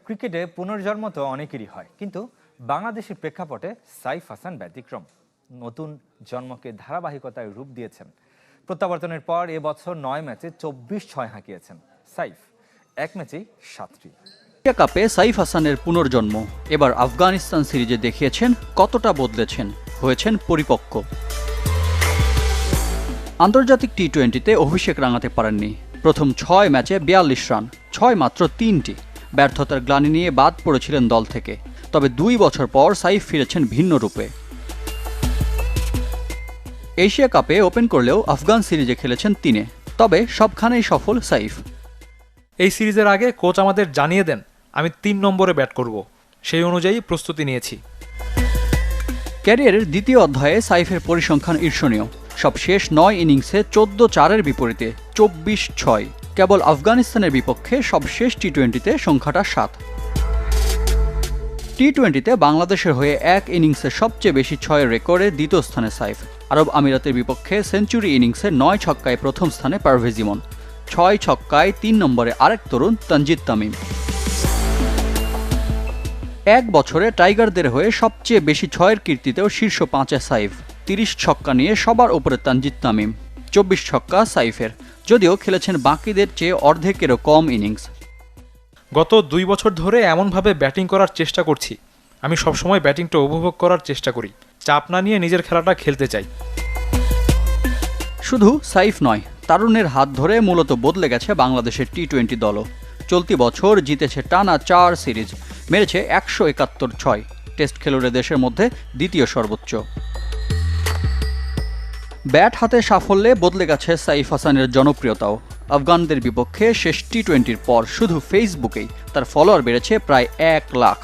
ক্রিকেটে পুনর্জন্ম তো অনেকেরই হয়, কিন্তু বাংলাদেশের প্রেক্ষাপটে সাইফ হাসান ব্যতিক্রম। নতুন জন্মকে ধারাবাহিকতায় রূপ দিয়েছেন। প্রত্যাবর্তনের পর এবছর 9 ম্যাচে 24-6 হাঁকিয়েছেন সাইফ, এক ম্যাচেই 7টি। এশিয়া কাপে সাইফ হাসানের পুনর্জন্ম এবার আফগানিস্তান সিরিজে দেখিয়েছেন কতটা বদলেছেন, হয়েছেন পরিপক্ক। আন্তর্জাতিক টি-20তে অভিষেক রাঙাতে পারেননি। প্রথম 6 ম্যাচে 42 রান, 6 মাত্র 3টি। ব্যর্থতার গ্লানি নিয়ে বাদ পড়েছিলেন দল থেকে। তবে 2 বছর পর সাইফ ফিরেছেন ভিন্ন রূপে। এশিয়া কাপে ওপেন করলেও আফগান সিরিজে খেলেছেন 3, তবে সবখানেই সফল সাইফ। এই সিরিজের আগে কোচ আমাদের জানিয়ে দেন আমি 3 নম্বরে ব্যাট করব, সেই অনুযায়ী প্রস্তুতি নিয়েছি। ক্যারিয়ারের দ্বিতীয় অধ্যায়ে সাইফের পরিসংখ্যান ঈর্ষণীয়। সব শেষ 9 ইনিংসে 14-4-এর বিপরীতে 24-6। কেবল আফগানিস্তানের বিপক্ষে সবশেষ টি-20তে সংখ্যাটা 7। টি-20তে বাংলাদেশের হয়ে এক ইনিংসে সবচেয়ে বেশি 6-এর রেকর্ডে দ্বিতীয় স্থানে সাইফ। আরব আমিরাতের বিপক্ষে সেঞ্চুরি ইনিংসে 9 ছক্কায় প্রথম স্থানে পারভেজ ইমন। 6 ছক্কায় 3 নম্বরে আরেক তরুণ তানজিদ তামিম। এক বছরে টাইগারদের হয়ে সবচেয়ে বেশি 6-এর কীর্তিতেও শীর্ষ 5-এ সাইফ। 30 ছক্কা নিয়ে সবার উপরে তানজিদ তামিম, 24 ছক্কা সাইফের, যদিও খেলেছেন বাকিদের চেয়ে অর্ধেকেরও কম ইনিংস। গত 2 বছর ধরে এমনভাবে ব্যাটিং করার চেষ্টা করছি, আমি সবসময় ব্যাটিংটা উপভোগ করার চেষ্টা করি, চাপ না নিয়ে নিজের খেলাটা খেলতে চাই। শুধু সাইফ নয়, তারুণের হাত ধরে মূলত বদলে গেছে বাংলাদেশের টি-20 দলও। চলতি বছর জিতেছে টানা 4 সিরিজ, মেরেছে 171 টেস্ট খেলুড়ে দেশের মধ্যে দ্বিতীয় সর্বোচ্চ। ব্যাট হাতে সাফল্যে বদলে গেছে সাইফ হাসানের জনপ্রিয়তাও। আফগানদের বিপক্ষে শেষ টি-20-র পর শুধু ফেসবুকেই তার ফলোয়ার বেড়েছে প্রায় 1 লাখ।